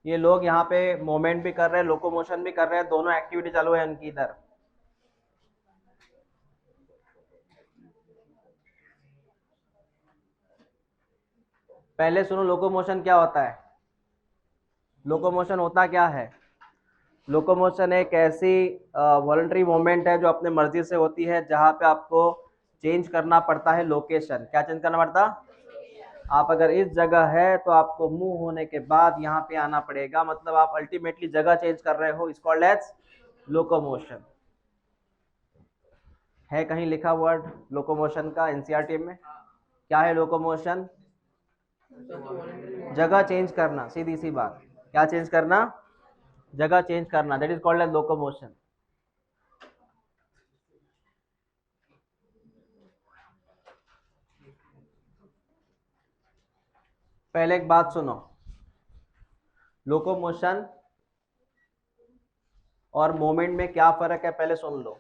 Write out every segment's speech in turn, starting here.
ये लोग यहाँ पे मोमेंट भी कर रहे हैं, लोकोमोशन भी कर रहे हैं, दोनों एक्टिविटी चालू है उनकी इधर। पहले सुनो, लोकोमोशन क्या होता है। लोकोमोशन होता क्या है? लोकोमोशन एक ऐसी वॉलंटरी मूवमेंट है जो अपने मर्जी से होती है, जहाँ पे आपको चेंज करना पड़ता है लोकेशन। क्या चेंज करना पड़ता? आप अगर इस जगह है तो आपको मूव होने के बाद यहाँ पे आना पड़ेगा, मतलब आप अल्टीमेटली जगह चेंज कर रहे हो। इस कॉल्ड एज लोकोमोशन। है कहीं लिखा वर्ड लोकोमोशन का एनसीईआरटी में? क्या है लोकोमोशन? जगह चेंज करना, सीधी सी बात। क्या चेंज करना? जगह चेंज करना, that is called as locomotion. पहले एक बात सुनो, लोकोमोशन और मोमेंट में क्या फर्क है पहले सुन लो।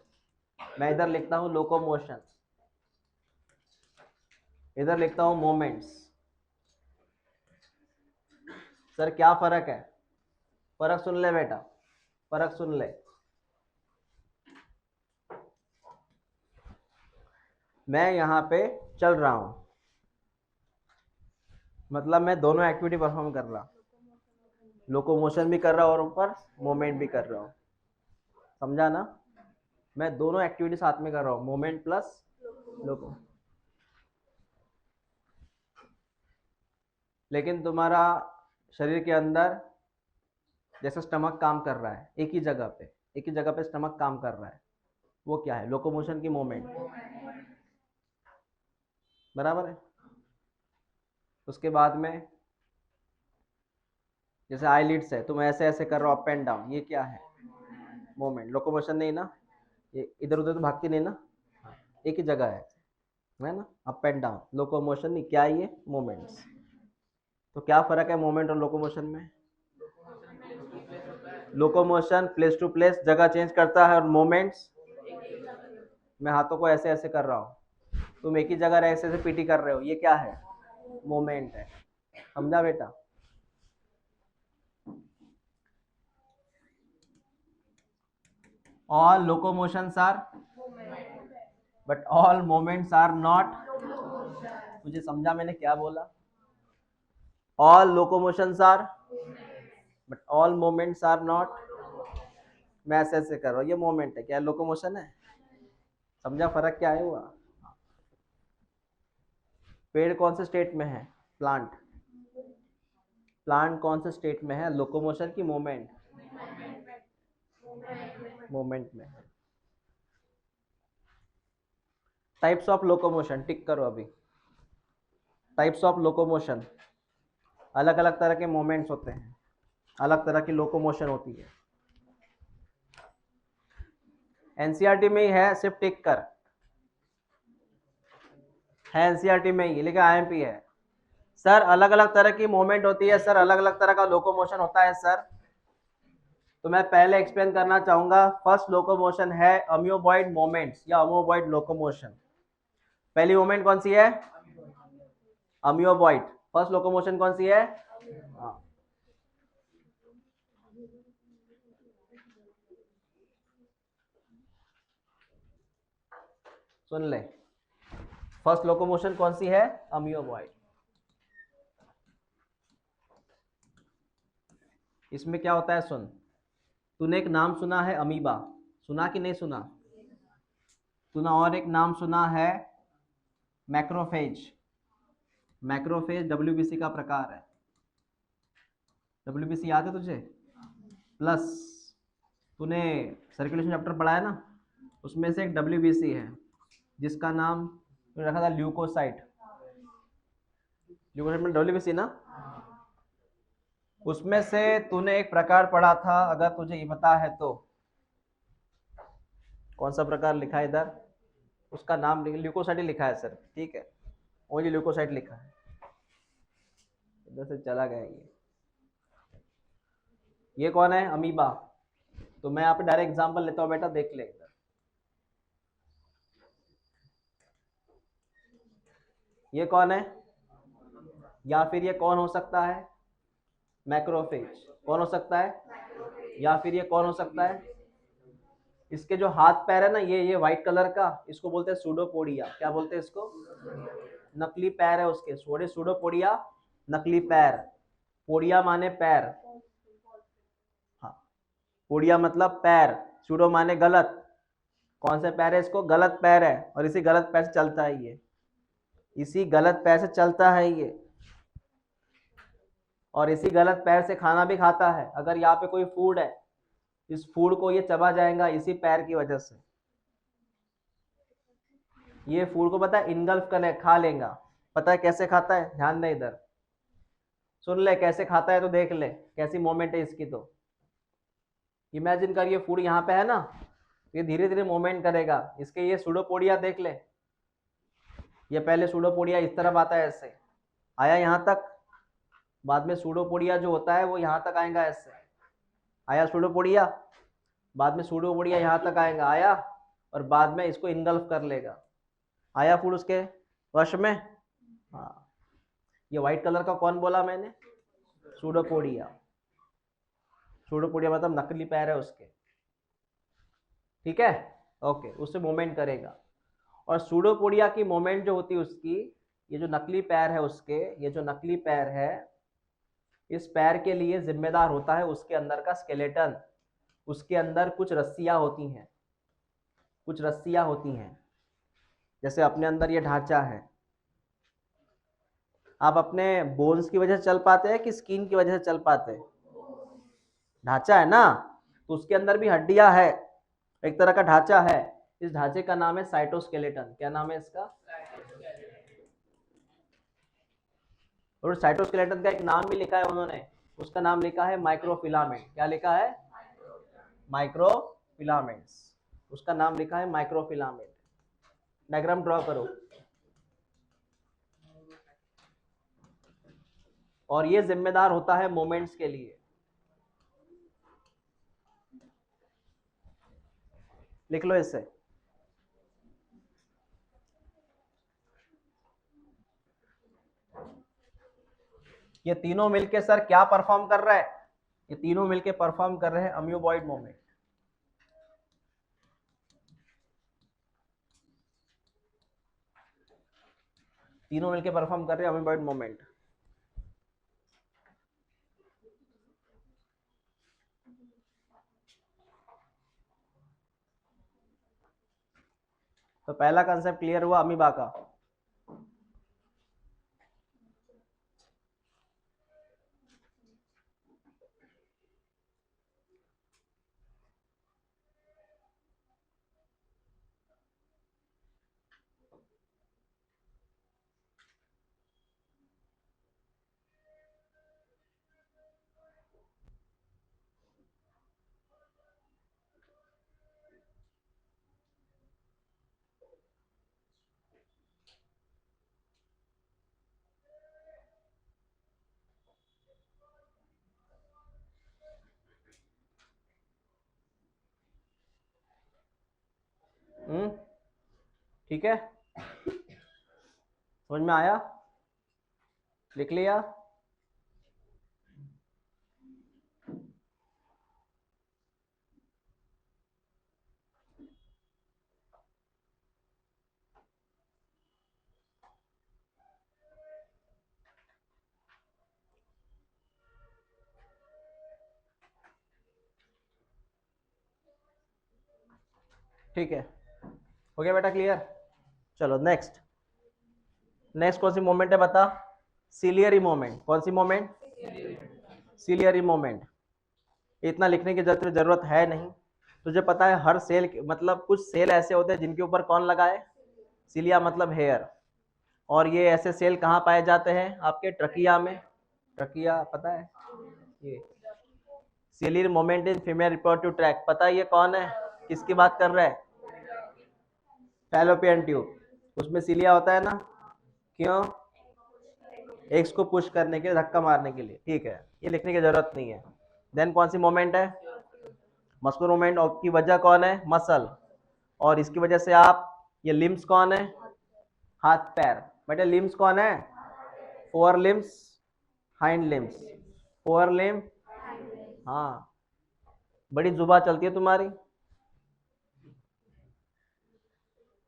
मैं इधर लिखता हूं लोकोमोशन, इधर लिखता हूं मोमेंट्स। सर क्या फर्क है? फर्क सुन ले बेटा, फर्क सुन ले। मैं यहाँ पे चल रहा हूं, मतलब मैं दोनों एक्टिविटी परफॉर्म कर रहा, लोकोमोशन भी कर रहा और ऊपर मोमेंट भी कर रहा हूँ। समझा ना? मैं दोनों एक्टिविटी साथ में कर रहा हूँ, मोमेंट प्लस लोको। लेकिन तुम्हारा शरीर के अंदर जैसे स्टमक काम कर रहा है एक ही जगह पे, एक ही जगह पे स्टमक काम कर रहा है, वो क्या है? लोकोमोशन की मोमेंट। बराबर है। उसके बाद में जैसे आईलिड्स है, तुम ऐसे ऐसे कर रहे हो अप एंड डाउन, ये क्या है? मोमेंट। लोकोमोशन नहीं ना, ये इधर उधर तो भागती नहीं ना, एक ही जगह है ना? अप एंड डाउन, लोकोमोशन नहीं, क्या है ये? मोमेंट्स। तो क्या फर्क है मोमेंट और लोकोमोशन में? लोकोमोशन प्लेस टू प्लेस जगह चेंज करता है, और मोमेंट्स मैं हाथों को ऐसे ऐसे कर रहा हूँ, तुम एक ही जगह ऐसे ऐसे पीटी कर रहे हो, ये क्या है? मोमेंट है। समझा बेटा? All locomotions are but all movements are not. तुझे समझा मैंने क्या बोला? All locomotions are but all movements are not. मैं ऐसे ऐसे कर रहा हूँ, ये मोमेंट है, क्या लोकोमोशन है? समझा फर्क क्या है हुआ? पेड़ कौन से स्टेट में है? प्लांट। प्लांट कौन से स्टेट में है, लोकोमोशन की मोमेंट? मोमेंट में। टाइप्स ऑफ लोकोमोशन टिक करो अभी। टाइप्स ऑफ लोकोमोशन, अलग अलग तरह के मोमेंट्स होते हैं, अलग तरह की लोकोमोशन होती है। एनसीईआरटी में ही है, सिर्फ टिक कर। है एनसीईआरटी में ही, लेकिन आईएमपी है। सर अलग अलग तरह की मूवमेंट होती है सर, अलग अलग तरह का लोकोमोशन होता है सर। तो मैं पहले एक्सप्लेन करना चाहूंगा। फर्स्ट लोकोमोशन है अम्योबॉइड मोमेंट्स या अमोबॉइड लोकोमोशन। पहली मूवमेंट कौन सी है? अम्योबॉइड। फर्स्ट लोकोमोशन कौन सी है? हाँ। सुन ले, फर्स्ट लोकोमोशन कौन सी है? अम्योबॉइड। इसमें क्या होता है सुन, तूने एक नाम सुना है अमीबा, सुना कि नहीं सुना? तूने और एक नाम सुना है मैक्रोफेज। मैक्रोफेज डब्ल्यूबीसी का प्रकार है। डब्ल्यूबीसी याद है तुझे? प्लस तूने सर्कुलेशन चैप्टर पढ़ा है ना, उसमें से एक डब्ल्यूबीसी है जिसका नाम तूने रखा था ल्यूकोसाइट। ल्यूकोसाइट में डब्ल्यूबीसी ना, उसमें से तूने एक प्रकार पढ़ा था, अगर तुझे ये पता है तो। कौन सा प्रकार लिखा है इधर? उसका नाम ल्यूकोसाइट ही लिखा है सर, ठीक है, ओनली ल्यूकोसाइट लिखा है। इधर से चला गया ये कौन है? अमीबा। तो मैं यहाँ पे डायरेक्ट एग्जांपल लेता हूँ बेटा, देख ले इधर। ये कौन है? या फिर ये कौन हो सकता है? मैक्रोफेज कौन हो सकता है, या फिर ये कौन हो सकता है, इसके जो हाथ पैर है ना, ये व्हाइट कलर का, इसको बोलते हैं सूडोपोडिया। क्या बोलते हैं इसको, नकली पैर है उसके, सूडोपोडिया नकली पैर। पोडिया माने पैर, हाँ, पोडिया मतलब पैर, सूडो माने गलत। कौन से पैर है इसको, गलत पैर है, और इसी गलत पैर से चलता है ये, इसी गलत पैर से चलता है ये, और इसी गलत पैर से खाना भी खाता है। अगर यहाँ पे कोई फूड है, इस फूड को ये चबा जाएगा इसी पैर की वजह से। ये फूड को पता है इनगल्फ कर खा लेगा। पता है कैसे खाता है, ध्यान दे इधर, सुन ले कैसे खाता है, तो देख ले कैसी मोमेंट है इसकी। तो इमेजिन कर, ये फूड यहाँ पे है ना, ये धीरे धीरे मूवमेंट करेगा। इसके ये सूडोपोडिया देख ले, ये पहले सूडोपोडिया इस तरफ आता है, ऐसे आया यहाँ तक, बाद में सूडोपोडिया जो होता है वो यहाँ तक आएगा, ऐसे आया सूडोपोडिया, बाद में सूडोपोडिया यहाँ तक आएगा, आया, और बाद में इसको इनगल्फ कर लेगा, आया फूड उसके वश में। हाँ, ये व्हाइट कलर का कौन बोला मैंने, सूडोपोडिया। सूडोपोडिया मतलब नकली पैर है उसके, ठीक है, ओके, उससे मूवमेंट करेगा। और सूडोपोडिया की मूवमेंट जो होती है उसकी, ये जो नकली पैर है उसके, ये जो नकली पैर है, इस पैर के लिए जिम्मेदार होता है उसके अंदर का स्केलेटन। उसके अंदर कुछ रस्सियां होती हैं, कुछ रस्सियां होती हैं, जैसे अपने अंदर ये ढांचा है। आप अपने बोन्स की वजह से चल पाते हैं कि स्किन की वजह से चल पाते हैं, ढांचा है ना, तो उसके अंदर भी हड्डियां है, एक तरह का ढांचा है। इस ढांचे का नाम है साइटोस्केलेटन। क्या नाम है इसका, और साइटोस्केलेटन का एक नाम भी लिखा है उन्होंने, उसका नाम लिखा है माइक्रोफिलामेंट। क्या लिखा है, माइक्रोफिलामेंट्स, उसका नाम लिखा है माइक्रोफिलामेंट। डायग्राम ड्रॉ करो। और ये जिम्मेदार होता है मोमेंट्स के लिए। लिख लो इसे, ये तीनों मिलके सर क्या परफॉर्म कर रहा है, ये तीनों मिलके परफॉर्म कर रहे हैं अम्यूबॉइड मोमेंट। तीनों मिलके परफॉर्म कर रहे हैं अम्यूबॉइड मोमेंट। तो पहला कंसेप्ट क्लियर हुआ अमीबा का। ठीक है, समझ में आया, लिख लिया। ठीक है, हो गया बेटा क्लियर। चलो नेक्स्ट, नेक्स्ट कौन सी मोमेंट है बता, सिलियरी मोमेंट। कौन सी मोमेंट, सिलियरी मोमेंट। इतना लिखने की जरूरत है नहीं, तुझे पता है हर सेल मतलब कुछ सेल ऐसे होते हैं जिनके ऊपर कौन लगा है, सिलिया मतलब हेयर। और ये ऐसे सेल कहाँ पाए जाते हैं, आपके ट्रकिया में। ट्रकिया पता है, ये ciliary movement in female reproductive tract, पता है ये कौन है, किसकी बात कर रहा है, फैलोपियन ट्यूब, उसमें सिलिया होता है ना, क्यों, एग्स को पुश करने के लिए, धक्का मारने के लिए, ठीक है, ये लिखने की जरूरत नहीं है। देन कौन सी मोमेंट है, मस्कुलर मोमेंट, और की वजह कौन है, मसल, और इसकी वजह से आप, ये लिम्स कौन है, हाथ पैर, बेटे लिम्स कौन है, four limbs, hind limbs, four limb, हाँ। बड़ी जुबान चलती है तुम्हारी,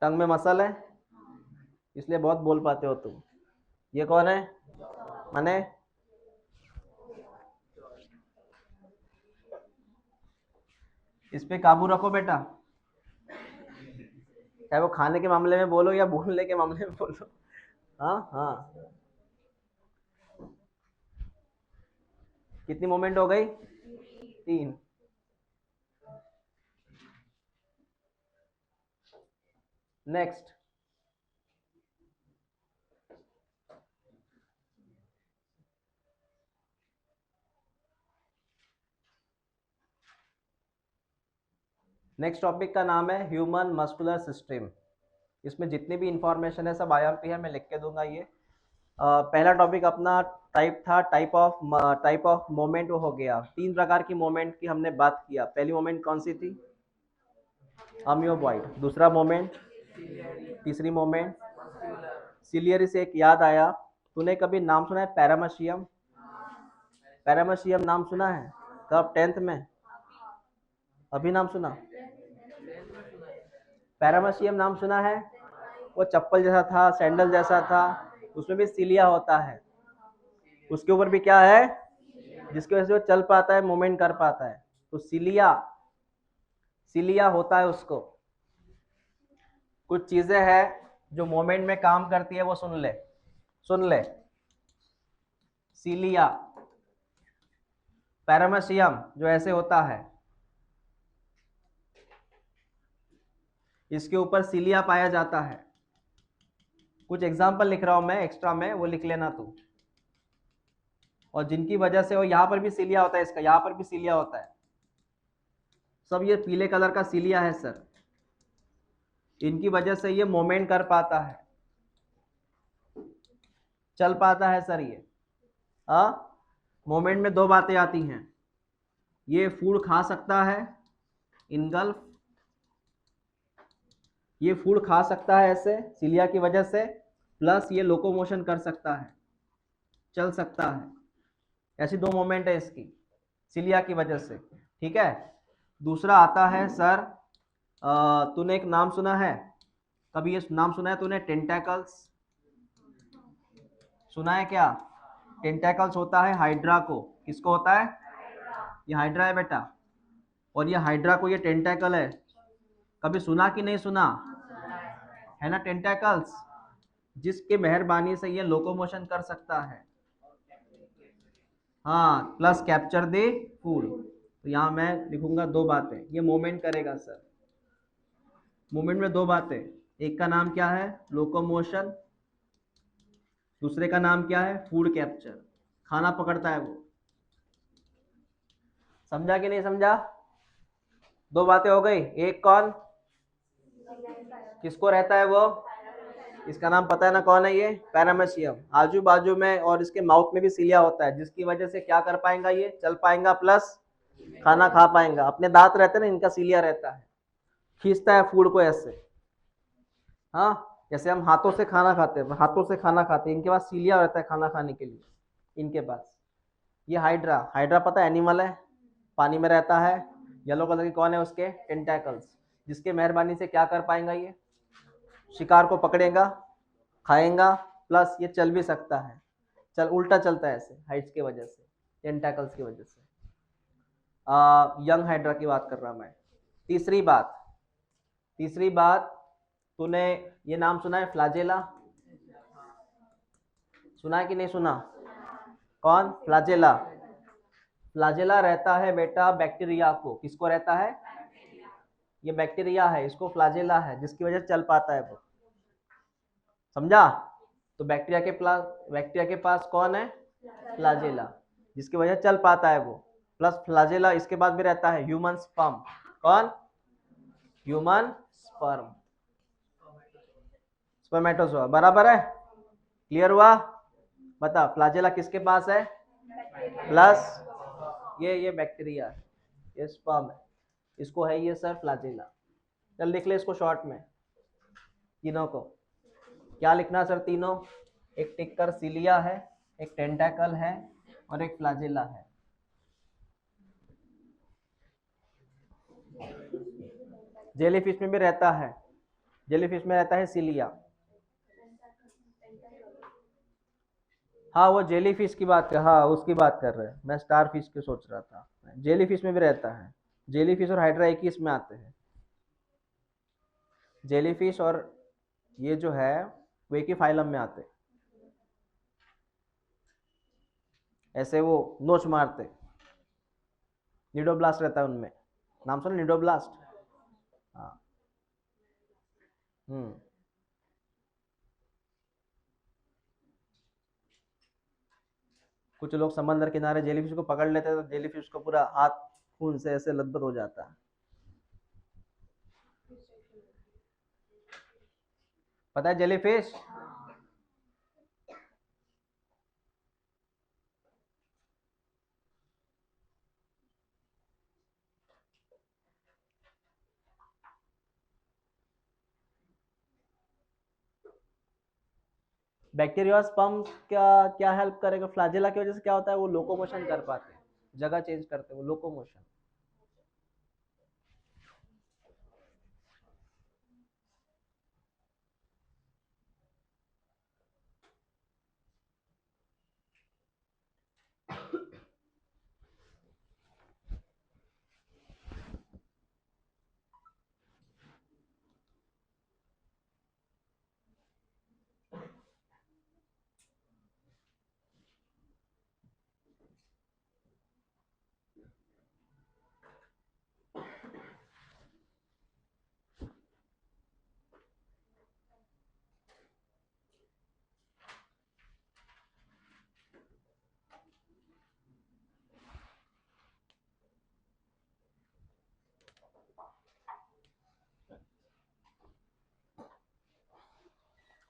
टंग में मसल है, इसलिए बहुत बोल पाते हो तुम। ये कौन है? माने इस पे काबू रखो बेटा, चाहे वो खाने के मामले में बोलो या बोलने के मामले में बोलो। हाँ हाँ। कितनी मोमेंट हो गई? 3। नेक्स्ट, नेक्स्ट टॉपिक का नाम है ह्यूमन मस्कुलर सिस्टम। इसमें जितनी भी इंफॉर्मेशन है सब आईएमपी है, मैं लिख के दूंगा ये। पहला टॉपिक अपना टाइप था, टाइप ऑफ मोमेंट हो गया। 3 प्रकार की मोमेंट की हमने बात किया। पहली मोमेंट कौन सी थी? अमियोबॉइड। दूसरा मोमेंट, तीसरी मोमेंट सिलियरी से एक याद आया, तूने कभी नाम सुना है पैरामेशियम? पैरामेशियम नाम सुना है? कब? 10th में? अभी नाम सुना? पैरामेशियम नाम सुना है? वो चप्पल जैसा था, सैंडल जैसा था, उसमें भी सिलिया होता है, उसके ऊपर भी क्या है? जिसकी वजह से वो चल पाता है, मूवमेंट कर पाता है, तो सिलिया, सिलिया होता है उसको। कुछ चीजें हैं जो मोमेंट में काम करती है, वो सुन ले, सुन ले। सिलिया, पैरामेशियम जो ऐसे होता है, इसके ऊपर सिलिया पाया जाता है। कुछ एग्जाम्पल लिख रहा हूं मैं एक्स्ट्रा में, वो लिख लेना तू। और जिनकी वजह से वो यहाँ पर भी सिलिया होता है, इसका यहाँ पर भी सिलिया होता है, सब ये पीले कलर का सिलिया है सर, इनकी वजह से ये मोमेंट कर पाता है, चल पाता है सर ये। मोमेंट में 2 बातें आती हैं, ये फूड खा सकता है, इनगल्फ, ये फूड खा सकता है ऐसे सिलिया की वजह से, प्लस ये लोकोमोशन कर सकता है, चल सकता है। ऐसी 2 मोमेंट है इसकी सिलिया की वजह से, ठीक है। दूसरा आता है सर, तूने एक नाम सुना है, कभी ये नाम सुना है तूने, टेंटैकल्स? सुना है क्या? टेंटैकल्स होता है हाइड्रा को, किसको होता है? ये हाइड्रा है बेटा, और ये हाइड्रा को ये टेंटैकल है, कभी सुना कि नहीं सुना है ना? टेंटैकल्स, जिसके मेहरबानी से ये लोकोमोशन कर सकता है, हाँ, प्लस कैप्चर दे फूड। तो यहाँ मैं लिखूंगा 2 बातें, ये मूवमेंट करेगा सर। मूवमेंट में 2 बातें, एक का नाम क्या है? लोकोमोशन, दूसरे का नाम क्या है? फूड कैप्चर, खाना पकड़ता है वो। समझा कि नहीं समझा? 2 बातें हो गई। एक कौन, किसको रहता है वो? इसका नाम पता है ना कौन है ये? पैरामेशियम। आजू बाजू में और इसके माउथ में भी सिलिया होता है, जिसकी वजह से क्या कर पाएगा? ये चल पाएगा, प्लस खाना खा पाएगा। अपने दांत रहते हैं ना, इनका सिलिया रहता है, खींचता है फूड को ऐसे। हाँ, जैसे हम हाथों से खाना खाते हैं, हाथों से खाना खाते हैं, इनके पास सिलिया रहता है खाना खाने के लिए इनके पास। ये हाइड्रा, हाइड्रा पता है एनिमल है, पानी में रहता है, येलो कलर की कौन है उसके? टेंटैकल्स, जिसके मेहरबानी से क्या कर पाएगा? ये शिकार को पकड़ेगा, खाएगा, प्लस ये चल भी सकता है, चल उल्टा चलता है ऐसे हाइट्स की वजह से, टेंटैकल्स की वजह से। यंग हाइड्रा की बात कर रहा मैं। तीसरी बात, तीसरी बात, तूने ये नाम सुना है फ्लाजेला? सुना है कि नहीं सुना? कौन? फ्लाजेला। फ्लाजेला रहता है बेटा बैक्टीरिया को, किसको रहता है? ये बैक्टीरिया है, इसको फ्लाजेला है, जिसकी वजह से चल पाता है वो। समझा? तो बैक्टीरिया के पास कौन है? फ्लाजेला, जिसकी वजह से चल पाता है वो, प्लस फ्लाजेला इसके बाद भी रहता है ह्यूमन स्पर्म। कौन? ह्यूमन स्पर्म, स्पर्मेटोजोआ, बराबर है? क्लियर हुआ? बता, फ्लाजेला किसके पास है? प्लस ये बैक्टीरिया है, ये स्पर्म है, इसको है ये सर फ्लाजेला। चल लिख ले इसको शॉर्ट में, तीनों को। क्या लिखना सर? तीनों, एक टिक कर सिलिया है, एक टेंटैकल है और एक फ्लाजेला है। जेली फिश में भी रहता है, जेली फिश में रहता है सिलिया। हाँ वो जेली फिश की बात कर, हाँ उसकी बात कर रहे हैं, मैं स्टार फिश की सोच रहा था। जेली फिश में भी रहता है, जेली फिश और हाइड्रा एक ही इसमें आते हैं। जेली फिश और ये जो है वो एक ही फाइलम में आते, ऐसे वो नोच मारते। निडोब्लास्ट रहता है उनमें, नाम सुना निडोब्लास्ट? हाँ। हम्म। कुछ लोग समंदर किनारे जेलीफिश को पकड़ लेते हैं तो जेलीफिश को पूरा हाथ खून से ऐसे लथपथ हो जाता है। पता है जेलीफिश? बैक्टीरिया स्पर्म क्या क्या हेल्प करेगा? फ्लैजेला की वजह से क्या होता है, वो लोकोमोशन कर पाते हैं, जगह चेंज करते हैं वो, लोकोमोशन।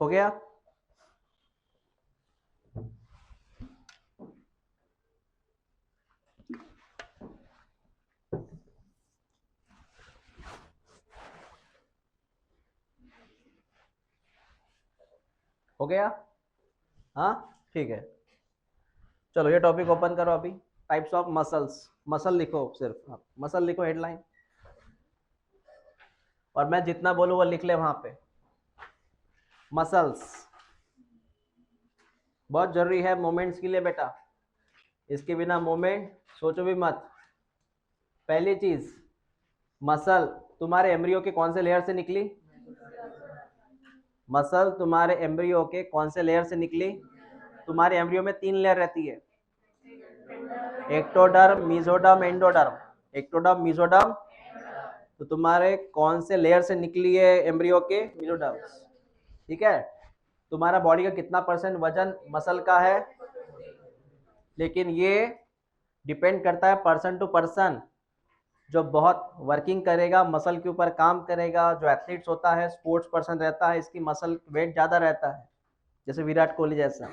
हो गया? हो गया? हाँ ठीक है। चलो ये टॉपिक ओपन करो अभी। टाइप्स ऑफ मसल्स, मसल लिखो सिर्फ, आप मसल लिखो हेडलाइन, और मैं जितना बोलूँ वो लिख ले वहां पे। मसल्स बहुत जरूरी है मोमेंट्स के लिए बेटा, इसके बिना मोमेंट सोचो भी मत। पहली चीज, मसल तुम्हारे एम्ब्रियो के कौन से लेयर से निकली? मसल तुम्हारे एम्ब्रियो के कौन से लेयर से निकली? तुम्हारे एम्ब्रियो में 3 लेयर रहती है, ectoderm, mesoderm, endoderm. Ectoderm, mesoderm. तो तुम्हारे कौन से लेयर से निकली है एम्ब्रियो के? मेसोडर्म। ठीक है। तुम्हारा बॉडी का कितना परसेंट वजन मसल का है? लेकिन ये डिपेंड करता है पर्सन टू पर्सन। जो बहुत वर्किंग करेगा, मसल के ऊपर काम करेगा, जो एथलीट्स होता है, स्पोर्ट्स पर्सन रहता है, इसकी मसल वेट ज़्यादा रहता है, जैसे विराट कोहली जैसा।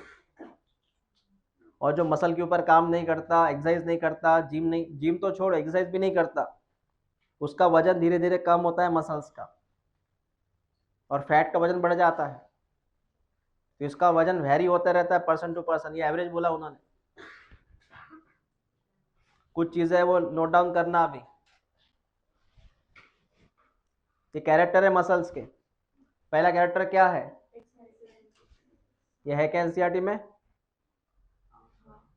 और जो मसल के ऊपर काम नहीं करता, एक्सरसाइज नहीं करता, जिम नहीं, जिम तो छोड़ो, एक्सरसाइज भी नहीं करता, उसका वजन धीरे धीरे कम होता है मसल्स का, और फैट का वजन बढ़ जाता है। तो इसका वजन वेरी होता रहता है पर्सन टू पर्सन, ये एवरेज बोला उन्होंने। कुछ चीज़ें वो नोट डाउन करना अभी। ये कैरेक्टर है मसल्स के। पहला कैरेक्टर क्या है? ये है क्या एनसीईआरटी में?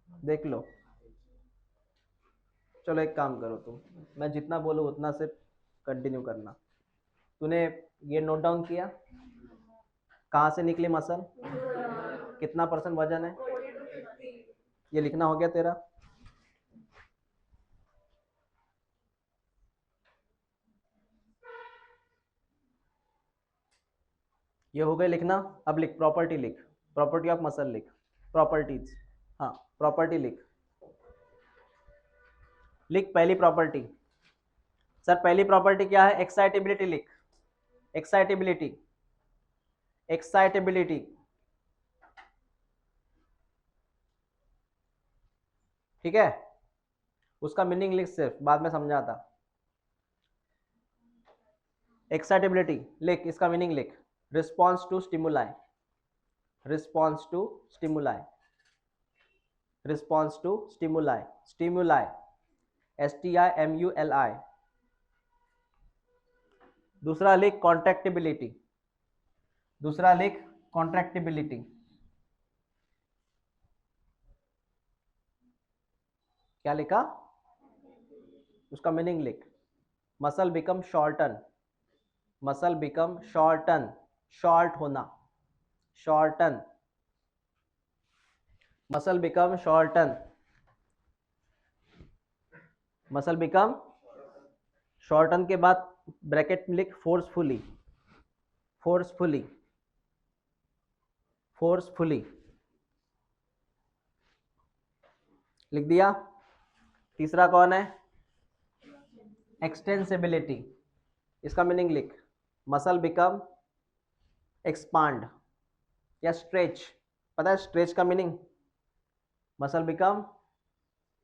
देख लो। चलो एक काम करो तुम, मैं जितना बोलूँ उतना से कंटिन्यू करना। तूने ये नोट डाउन किया? कहाँ से निकली मसल, कितना परसेंट वजन है, ये लिखना हो गया तेरा? ये हो गए लिखना। अब लिख प्रॉपर्टी, लिख प्रॉपर्टी ऑफ मसल, लिख प्रॉपर्टीज। हाँ प्रॉपर्टी लिख, लिख पहली प्रॉपर्टी। सर पहली प्रॉपर्टी क्या है? एक्साइटेबिलिटी लिख, एक्साइटेबिलिटी, एक्साइटेबिलिटी। ठीक है, उसका मीनिंग लिख, सिर्फ बाद में समझाता। एक्साइटेबिलिटी लिख, इसका मीनिंग लिख। Response to stimuli, response to stimuli, response to stimuli, stimuli, STIMULI, दूसरा लिख कॉन्ट्रैक्टिबिलिटी, दूसरा लिख कॉन्ट्रैक्टिबिलिटी। क्या लिखा? उसका मीनिंग लिख। Muscle become shorten, muscle become shorten, short होना, shorten, muscle become shorten, muscle become shorten के बाद ब्रैकेट में लिख फोर्सफुली, फोर्सफुली, फोर्सफुली लिख दिया। तीसरा कौन है? एक्सटेंसिबिलिटी, इसका मीनिंग लिख। मसल बिकम एक्सपांड या स्ट्रेच, पता है स्ट्रेच का meaning? Muscle become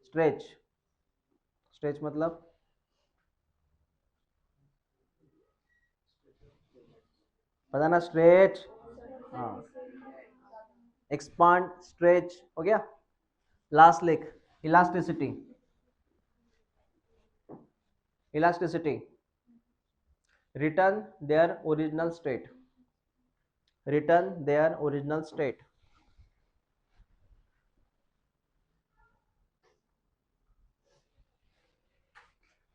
stretch, stretch मतलब पता ना, स्ट्रेच, हाँ, एक्सपांड, स्ट्रेच हो गया। लास्ट लिख elasticity, elasticity, return their original state, return their original state.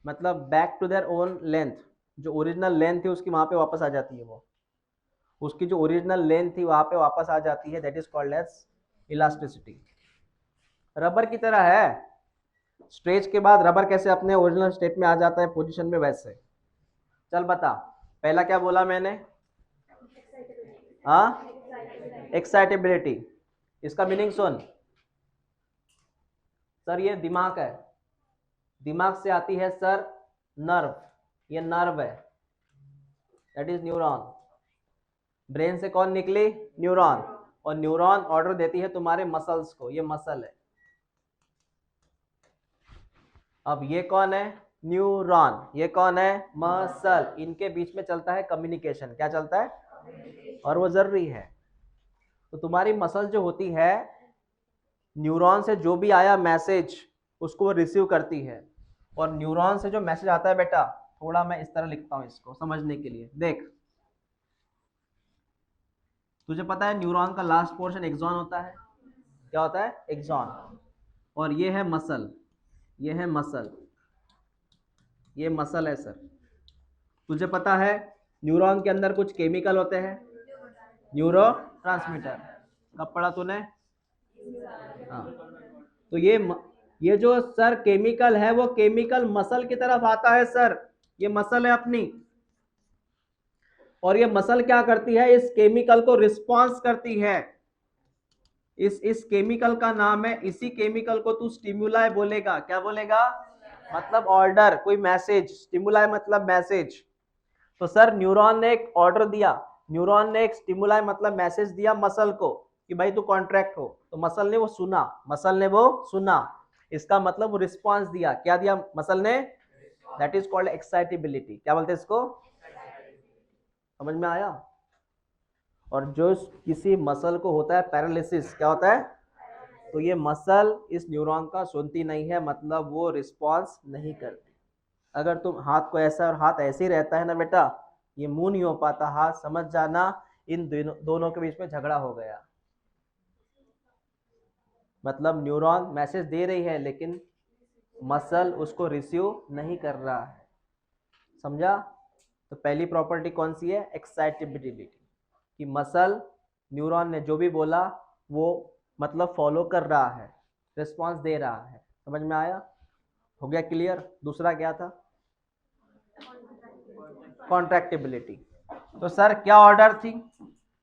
मतलब back to their own length, जो ओरिजिनल लेंथ थी उसकी वहां पे वापस आ जाती है, वो उसकी जो ओरिजिनल लेंथ थी वहां पे वापस आ जाती है, that is called as elasticity. Rubber की तरह है, स्ट्रेच के बाद रबर कैसे अपने ओरिजिनल स्टेट में आ जाता है पोजीशन में, वैसे। चल बता, पहला क्या बोला मैंने? हाँ, एक्साइटेबिलिटी। इसका मीनिंग सुन। सर ये दिमाग है, दिमाग से आती है सर नर्व, ये नर्व है, दैट इज न्यूरॉन। ब्रेन से कौन निकली? न्यूरॉन, और न्यूरॉन ऑर्डर देती है तुम्हारे मसल्स को, ये मसल है। अब ये कौन है? न्यूरॉन, ये कौन है? मसल। इनके बीच में चलता है कम्युनिकेशन, क्या चलता है? और वो जरूरी है। तो तुम्हारी मसल जो होती है, न्यूरॉन से जो भी आया मैसेज उसको वो रिसीव करती है, और न्यूरॉन से जो मैसेज आता है बेटा, थोड़ा मैं इस तरह लिखता हूं इसको समझने के लिए, देख। तुझे पता है न्यूरॉन का लास्ट पोर्शन एक्सॉन होता है, क्या होता है? एक्सॉन। और ये है मसल, ये है मसल, ये मसल है सर। तुझे पता है न्यूरॉन के अंदर कुछ केमिकल होते हैं, न्यूरो ट्रांसमीटर, कब पढ़ा तूने? हाँ। तो ये जो सर केमिकल है, वो केमिकल मसल की तरफ आता है सर, ये मसल है अपनी, और ये मसल क्या करती है? इस केमिकल को रिस्पॉन्स करती है। इस केमिकल का नाम है, इसी केमिकल को तू स्टिमुलाई बोलेगा, क्या बोलेगा? मतलब ऑर्डर, कोई मैसेज, स्टिमुलाई मतलब मैसेज। तो सर न्यूरॉन ने एक ऑर्डर दिया, न्यूरॉन ने एक स्टिमुलाई मतलब मैसेज दिया मसल को कि भाई तू कॉन्ट्रैक्ट हो, तो मसल ने वो सुना, मसल ने वो सुना, इसका मतलब वो रिस्पॉन्स दिया, क्या दिया मसल ने? That is called excitability. क्या बोलते हैं इसको? समझ में आया? और जो किसी मसल को होता है पैरालिसिस, क्या होता है? तो ये मसल इस न्यूरॉन का सुनती नहीं है, मतलब वो रिस्पॉन्स नहीं करती। अगर तुम हाथ को ऐसा और हाथ ऐसे ही रहता है ना बेटा, ये मूव नहीं हो पाता हाथ, समझ जाना इन दोनों के बीच में झगड़ा हो गया। मतलब न्यूरॉन मैसेज दे रही है लेकिन मसल उसको रिसीव नहीं कर रहा है, समझा? तो पहली प्रॉपर्टी कौन सी है? एक्साइटेबिलिटी, कि मसल न्यूरॉन ने जो भी बोला वो मतलब फॉलो कर रहा है, रिस्पॉन्स दे रहा है। समझ में आया? हो गया क्लियर? दूसरा क्या था? कॉन्ट्रैक्टिबिलिटी। तो सर क्या ऑर्डर थी?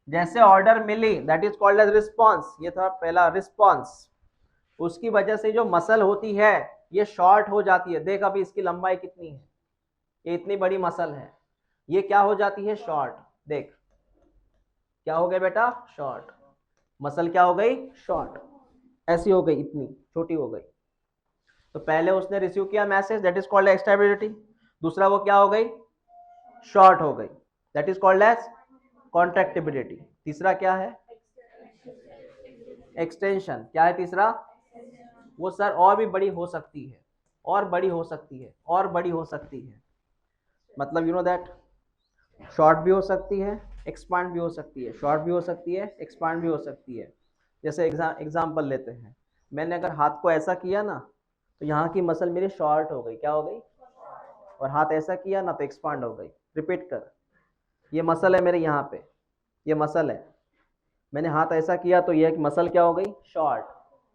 जैसे ऑर्डर मिली, that is called as response, ये था पहला रिस्पॉन्स। उसकी वजह से जो मसल होती है ये शॉर्ट हो जाती है। देख अभी इसकी लंबाई कितनी है, ये इतनी बड़ी मसल है, ये क्या हो जाती है? शॉर्ट। देख क्या हो गया बेटा? शॉर्ट। मसल क्या हो गई? शॉर्ट, ऐसी हो गई, इतनी छोटी हो गई। तो पहले उसने रिसीव किया message, that is called excitability. दूसरा वो क्या हो गई? शॉर्ट हो गई, that is called as contractibility. तीसरा क्या है? एक्सटेंशन। क्या है तीसरा? वो सर और भी बड़ी हो सकती है, और बड़ी हो सकती है, और बड़ी हो सकती है, मतलब यू नो दैट। शॉर्ट भी हो सकती है, एक्सपांड भी हो सकती है, शॉर्ट भी हो सकती है, एक्सपांड भी हो सकती है। जैसे एग्जाम्पल लेते हैं, मैंने अगर हाथ को ऐसा किया ना तो यहाँ की मसल मेरी शॉर्ट हो गई, क्या हो गई, और हाथ ऐसा किया ना तो एक्सपांड हो गई। रिपीट कर, ये मसल है मेरे यहाँ पे, ये मसल है, मैंने हाथ ऐसा किया तो ये मसल क्या हो गई, शॉर्ट,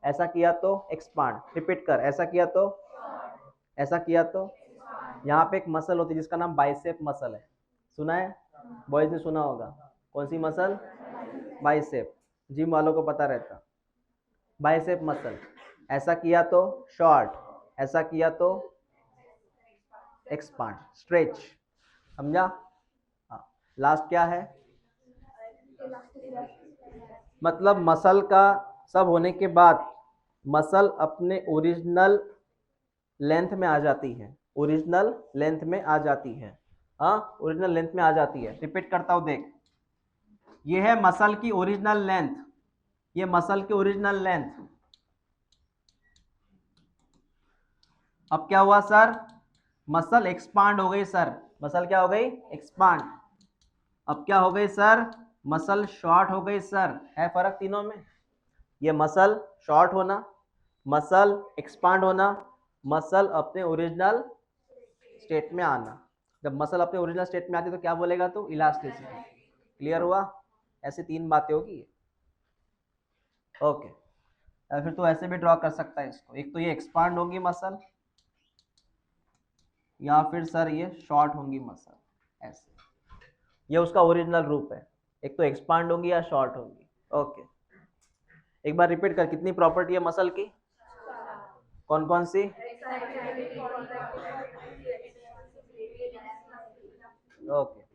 ऐसा किया तो एक्सपांड। रिपीट कर, ऐसा किया तो, ऐसा किया तो, यहाँ पे एक मसल होती है जिसका नाम बाइसेप मसल है, सुना है, बॉयज ने सुना होगा, कौन सी मसल, बाइसेप, जिम वालों को पता रहता, बाइसेप मसल। ऐसा किया तो शॉर्ट, ऐसा किया तो एक्सपांड, स्ट्रेच, समझा। हाँ, लास्ट क्या है, मतलब मसल का सब होने के बाद मसल अपने ओरिजिनल लेंथ में आ जाती है, ओरिजिनल लेंथ में आ जाती है, हाँ ओरिजिनल लेंथ में आ जाती है। रिपीट करता हूं देख, ये है मसल की ओरिजिनल लेंथ, ये मसल की ओरिजिनल लेंथ। अब क्या हुआ सर, मसल एक्सपांड हो गई सर, मसल क्या हो गई, एक्सपांड। अब क्या हो गई सर, मसल शॉर्ट हो गई सर, है फर्क तीनों में, ये मसल शॉर्ट होना, मसल एक्सपांड होना, मसल अपने ओरिजिनल स्टेट में आना। जब मसल अपने ओरिजिनल स्टेट में आती है तो क्या बोलेगा तू, इलास्टिसिटी। क्लियर हुआ, ऐसी तीन बातें होगी। ओके, फिर तो ऐसे भी ड्रॉ कर सकता है इसको, एक तो ये एक्सपांड होगी मसल, या फिर सर ये शॉर्ट होंगी मसल, ऐसे, ये उसका ओरिजिनल रूप है, एक तो एक्सपांड होंगी या शॉर्ट होंगी। ओके, एक बार रिपीट कर, कितनी प्रॉपर्टी है मसल की, कौन कौन सी, ओके।